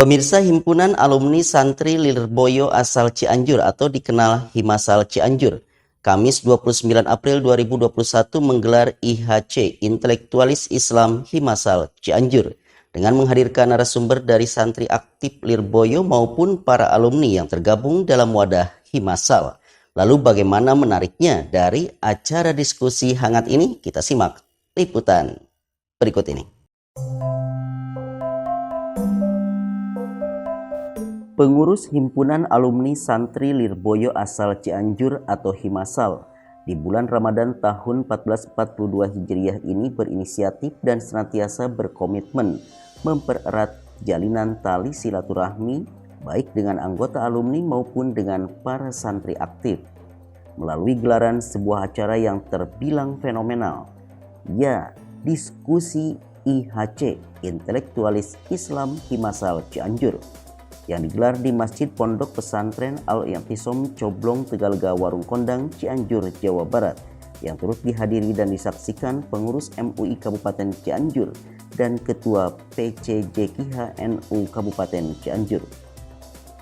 Pemirsa Himpunan Alumni Santri Lirboyo asal Cianjur atau dikenal Himasal Cianjur, Kamis 29 April 2021 menggelar IHC Intelektualis Islam Himasal Cianjur dengan menghadirkan narasumber dari santri aktif Lirboyo maupun para alumni yang tergabung dalam wadah Himasal. Lalu bagaimana menariknya dari acara diskusi hangat ini? Kita simak liputan berikut ini. Pengurus Himpunan Alumni Santri Lirboyo asal Cianjur atau Himasal di bulan Ramadan tahun 1442 Hijriah ini berinisiatif dan senantiasa berkomitmen mempererat jalinan tali silaturahmi baik dengan anggota alumni maupun dengan para santri aktif melalui gelaran sebuah acara yang terbilang fenomenal, ya, diskusi IHC Intelektualis Islam Himasal Cianjur yang digelar di Masjid Pondok Pesantren Al-I'tisom Coblong Tegalega Warung Kondang Cianjur, Jawa Barat, yang turut dihadiri dan disaksikan pengurus MUI Kabupaten Cianjur dan Ketua PCJKH NU Kabupaten Cianjur.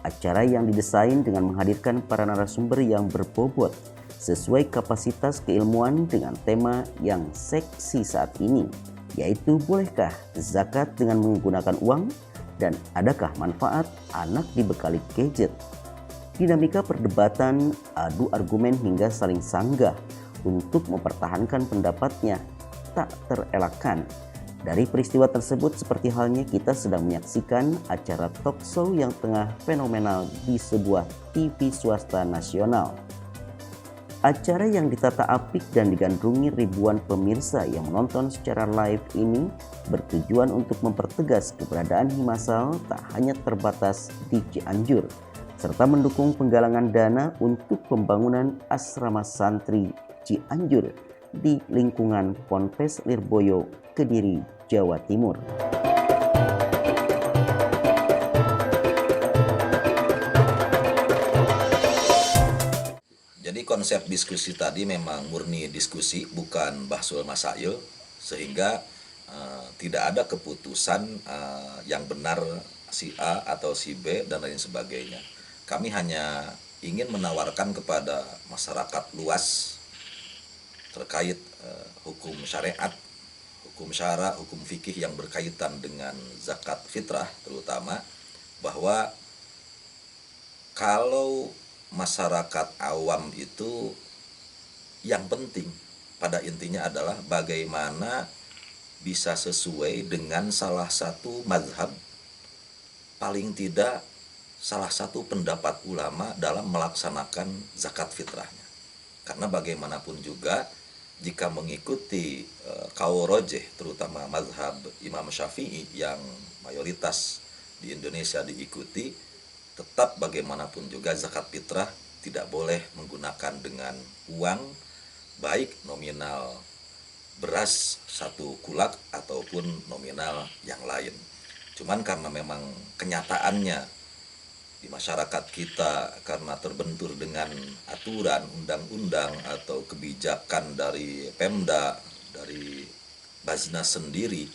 Acara yang didesain dengan menghadirkan para narasumber yang berbobot sesuai kapasitas keilmuan dengan tema yang seksi saat ini, yaitu bolehkah zakat dengan menggunakan uang? Dan adakah manfaat anak dibekali gadget? Dinamika perdebatan, adu argumen hingga saling sanggah untuk mempertahankan pendapatnya tak terelakkan. Dari peristiwa tersebut seperti halnya kita sedang menyaksikan acara talk show yang tengah fenomenal di sebuah TV swasta nasional. Acara yang ditata apik dan digandrungi ribuan pemirsa yang menonton secara live ini bertujuan untuk mempertegas keberadaan Himasal tak hanya terbatas di Cianjur, serta mendukung penggalangan dana untuk pembangunan asrama santri Cianjur di lingkungan Ponpes Lirboyo, Kediri, Jawa Timur. Jadi konsep diskusi tadi memang murni diskusi, bukan bahsul masail, sehingga tidak ada keputusan yang benar si A atau si B dan lain sebagainya. Kami hanya ingin menawarkan kepada masyarakat luas terkait hukum syariat, hukum syara, hukum fikih yang berkaitan dengan zakat fitrah terutama, bahwa kalau masyarakat awam itu yang penting pada intinya adalah bagaimana bisa sesuai dengan salah satu mazhab, paling tidak salah satu pendapat ulama dalam melaksanakan zakat fitrahnya. Karena bagaimanapun juga jika mengikuti kaul rojeh, terutama mazhab Imam Syafi'i yang mayoritas di Indonesia diikuti, tetap bagaimanapun juga zakat fitrah tidak boleh menggunakan dengan uang, baik nominal beras 1 kulak ataupun nominal yang lain. Cuman karena memang kenyataannya di masyarakat kita karena terbentur dengan aturan, undang-undang atau kebijakan dari Pemda, dari Basnas sendiri,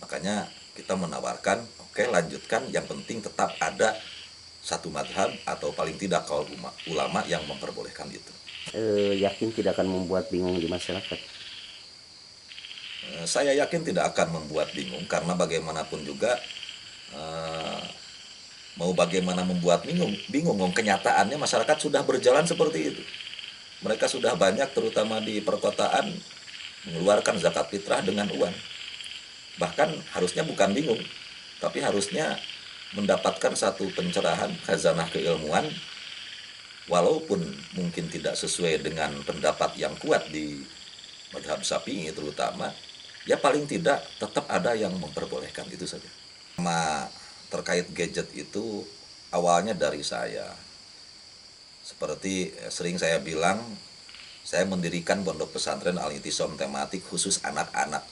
makanya kita menawarkan, oke, lanjutkan, yang penting tetap ada satu madhab atau paling tidak kaul ulama yang memperbolehkan itu. Yakin tidak akan membuat bingung di masyarakat? Saya yakin tidak akan membuat bingung, karena bagaimanapun juga mau bagaimana membuat bingung, kenyataannya masyarakat sudah berjalan seperti itu. Mereka sudah banyak, terutama di perkotaan, mengeluarkan zakat fitrah dengan uang. Bahkan harusnya bukan bingung, tapi harusnya mendapatkan satu pencerahan khazanah keilmuan, walaupun mungkin tidak sesuai dengan pendapat yang kuat di mazhab Syafi'i terutama, ya paling tidak tetap ada yang memperbolehkan, itu saja. Terkait gadget itu awalnya dari saya. Seperti sering saya bilang, saya mendirikan pondok pesantren Al-I'tisom tematik khusus anak-anak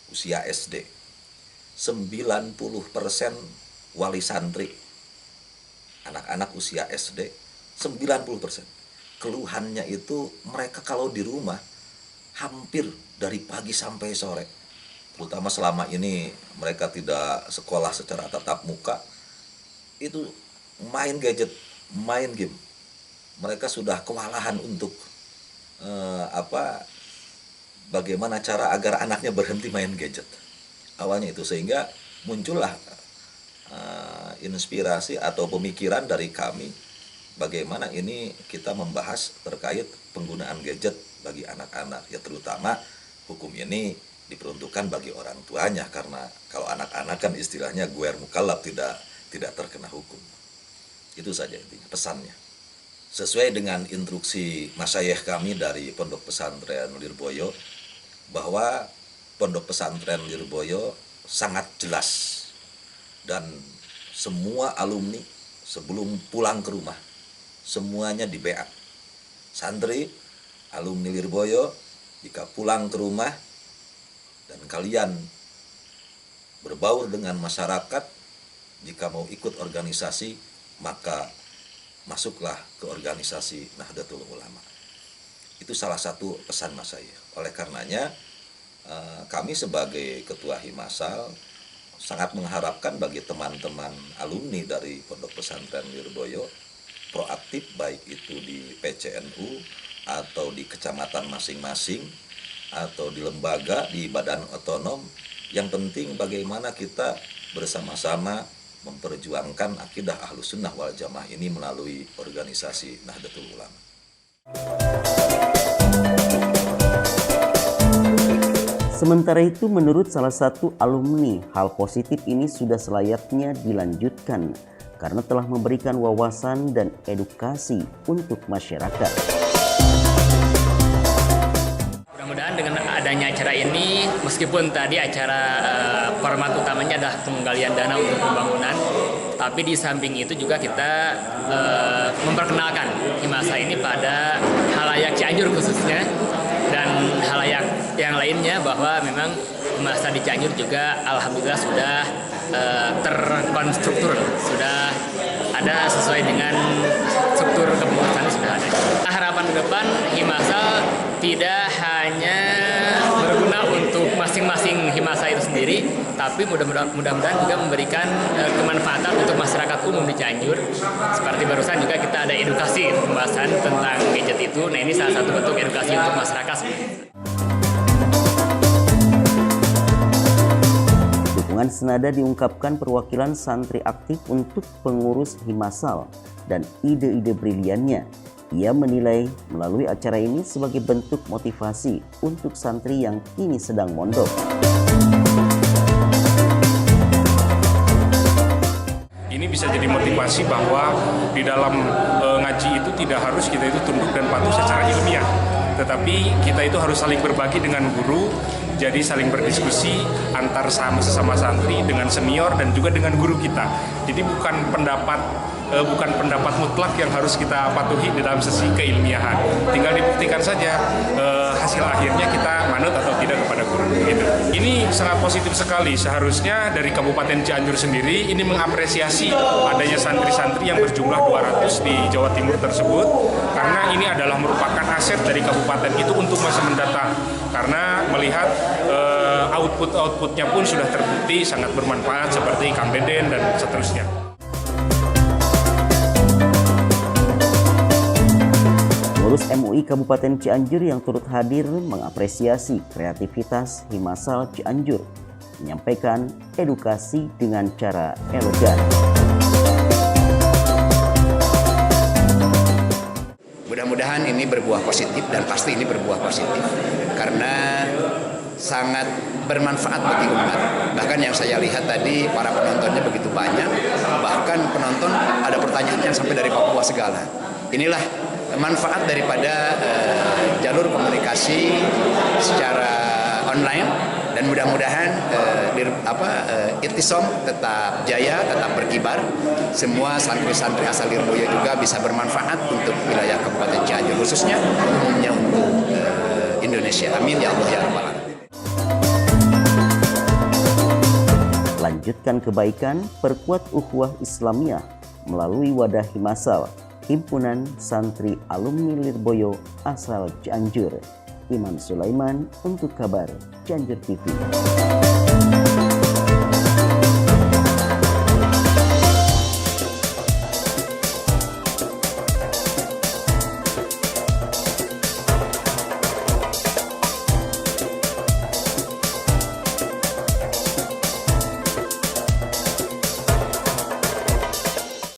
usia SD. 90% wali santri anak-anak usia SD, 90%. Keluhannya itu mereka kalau di rumah hampir dari pagi sampai sore terutama selama ini mereka tidak sekolah secara tatap muka, itu main gadget, main game. Mereka sudah kewalahan untuk bagaimana cara agar anaknya berhenti main gadget. Awalnya itu, sehingga muncullah inspirasi atau pemikiran dari kami bagaimana ini kita membahas terkait penggunaan gadget bagi anak-anak, ya terutama hukum ini diperuntukkan bagi orang tuanya, karena kalau anak-anak kan istilahnya guer mukallaf, tidak terkena hukum. Itu saja intinya pesannya. Sesuai dengan instruksi masyayikh kami dari Pondok Pesantren Lirboyo, bahwa Pondok Pesantren Lirboyo sangat jelas, dan semua alumni sebelum pulang ke rumah semuanya di BA. Santri, alumni Lirboyo, jika pulang ke rumah dan kalian berbaur dengan masyarakat, jika mau ikut organisasi, maka masuklah ke organisasi Nahdlatul Ulama. Itu salah satu pesan masyayikh. Oleh karenanya, kami sebagai ketua Himasal sangat mengharapkan bagi teman-teman alumni dari Pondok Pesantren Lirboyo proaktif, baik itu di PCNU atau di kecamatan masing-masing atau di lembaga, di badan otonom. Yang penting bagaimana kita bersama-sama memperjuangkan akidah Ahlus Sunnah wal Jamaah ini melalui organisasi Nahdlatul Ulama. Sementara itu, menurut salah satu alumni, hal positif ini sudah selayaknya dilanjutkan karena telah memberikan wawasan dan edukasi untuk masyarakat. Mudah-mudahan dengan adanya acara ini, meskipun tadi acara format utamanya adalah penggalian dana untuk pembangunan, tapi di samping itu juga kita memperkenalkan Himasa ini pada halayak Cianjur khususnya, dan halayak yang lainnya, bahwa memang Himasa di Cianjur juga alhamdulillah sudah terkonstruktur, sudah ada sesuai dengan struktur kepengurusan sudah ada. Harapan ke depan Himasa tidak hanya berguna untuk masing-masing Himasa itu sendiri, tapi mudah-mudahan juga memberikan kemanfaatan untuk masyarakat umum di Cianjur. Seperti barusan juga kita ada edukasi pembahasan tentang gadget itu. Nah, ini salah satu bentuk edukasi untuk masyarakat. Dukungan senada diungkapkan perwakilan santri aktif untuk pengurus Himasal dan ide-ide briliannya. Ia menilai melalui acara ini sebagai bentuk motivasi untuk santri yang kini sedang mondok. Ini bisa jadi motivasi bahwa di dalam ngaji itu tidak harus kita itu tunduk dan patuh secara ilmiah, tetapi kita itu harus saling berbagi dengan guru, jadi saling berdiskusi antar sesama santri dengan senior dan juga dengan guru kita. Jadi bukan pendapat mutlak yang harus kita patuhi di dalam sisi keilmiahan. Tinggal dibuktikan saja hasil akhirnya kita manut atau tidak kepada guru. Gitu. Ini sangat positif sekali. Seharusnya dari Kabupaten Cianjur sendiri ini mengapresiasi adanya santri-santri yang berjumlah 200 di Jawa Timur tersebut, karena ini adalah merupakan aset dari kabupaten itu untuk masa mendatang. Karena melihat outputnya pun sudah terbukti sangat bermanfaat, seperti Kang Deden dan seterusnya. Pengurus MUI Kabupaten Cianjur yang turut hadir mengapresiasi kreativitas Himasal Cianjur, menyampaikan edukasi dengan cara elegan. Mudah-mudahan ini berbuah positif, dan pasti ini berbuah positif karena sangat bermanfaat bagi umat. Bahkan yang saya lihat tadi para penontonnya begitu banyak, bahkan penonton ada pertanyaan yang sampai dari Papua segala. Inilah manfaat daripada jalur komunikasi secara online, dan mudah-mudahan Ittisom tetap jaya, tetap berkibar. Semua santri-santri asal Lirboyo juga bisa bermanfaat untuk wilayah Kabupaten Cianjur, khususnya umumnya untuk Indonesia. Amin ya Allah ya Rabbal Alamin. Lanjutkan kebaikan, perkuat ukhuwah Islamiyah melalui wadah Himasal, Himpunan Santri Alumni Lirboyo asal Cianjur. Iman Sulaiman untuk kabar Cianjur TV.